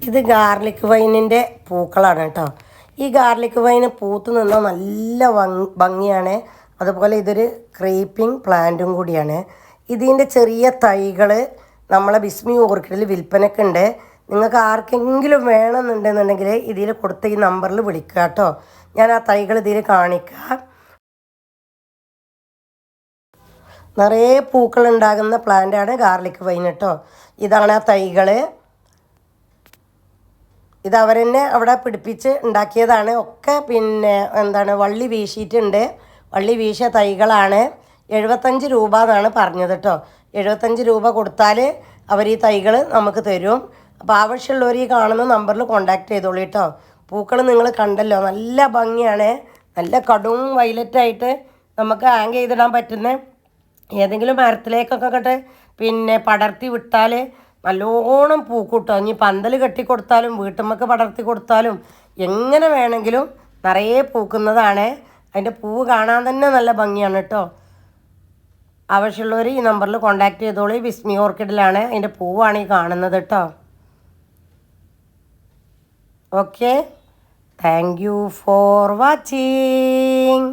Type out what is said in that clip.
ഇത് ഗാർലിക് വൈനിൻ്റെ പൂക്കളാണ് കേട്ടോ. ഈ ഗാർലിക് വൈന് പൂത്ത് നിന്നാൽ നല്ല ഭംഗിയാണ്. അതുപോലെ ഇതൊരു ക്രീപ്പിംഗ് പ്ലാന്റും കൂടിയാണ്. ഇതിൻ്റെ ചെറിയ തൈകൾ നമ്മളെ ബിസ്മി ഓർക്കിഡിൽ വിൽപ്പനയ്ക്കുണ്ട്. നിങ്ങൾക്ക് ആർക്കെങ്കിലും വേണമെന്നുണ്ടെന്നുണ്ടെങ്കിൽ ഇതിൽ കൊടുത്ത ഈ നമ്പറിൽ വിളിക്കുക കേട്ടോ. ഞാൻ ആ തൈകൾ ഇതിൽ കാണിക്കാം. നിറയെ പൂക്കൾ ഉണ്ടാകുന്ന പ്ലാന്റാണ് ഗാർലിക് വൈൻ കേട്ടോ. ഇതാണ് ആ തൈകൾ. ഇത് അവർ തന്നെ അവിടെ പിടിപ്പിച്ച് ഉണ്ടാക്കിയതാണ്. ഒക്കെ വള്ളി വീശിയിട്ടുണ്ട്. വള്ളി വീശിയ തൈകളാണ്. 75 രൂപ എന്നാണ് പറഞ്ഞത് കേട്ടോ. 75 രൂപ കൊടുത്താൽ അവർ ഈ തൈകൾ നമുക്ക് തരും. അപ്പോൾ ആവശ്യമുള്ളവർ ഈ കാണുന്ന നമ്പറിൽ കോൺടാക്ട് ചെയ്തോളൂ കേട്ടോ. പൂക്കൾ നിങ്ങൾ കണ്ടല്ലോ, നല്ല ഭംഗിയാണ്. നല്ല കടും വയലറ്റായിട്ട് നമുക്ക് ഹാങ് ചെയ്തിടാൻ പറ്റുന്ന ഏതെങ്കിലും മരത്തിലേക്കൊക്കെ പടർത്തി വിട്ടാൽ നല്ലോണം പൂക്കൂട്ടോ. ഇനി പന്തൽ കെട്ടിക്കൊടുത്താലും വീട്ടുമ്മക്ക് പടർത്തി കൊടുത്താലും എങ്ങനെ വേണമെങ്കിലും നിറയെ പൂക്കുന്നതാണ്. അതിൻ്റെ പൂവ് കാണാൻ തന്നെ നല്ല ഭംഗിയാണ് കേട്ടോ. ആവശ്യമുള്ളവർ ഈ നമ്പറിൽ കോൺടാക്ട് ചെയ്തോളൂ. ബിസ്മി ഓർക്കിഡിലാണ്. അതിൻ്റെ പൂവാണ് ഈ കാണുന്നത് കേട്ടോ. Okay, thank you for watching.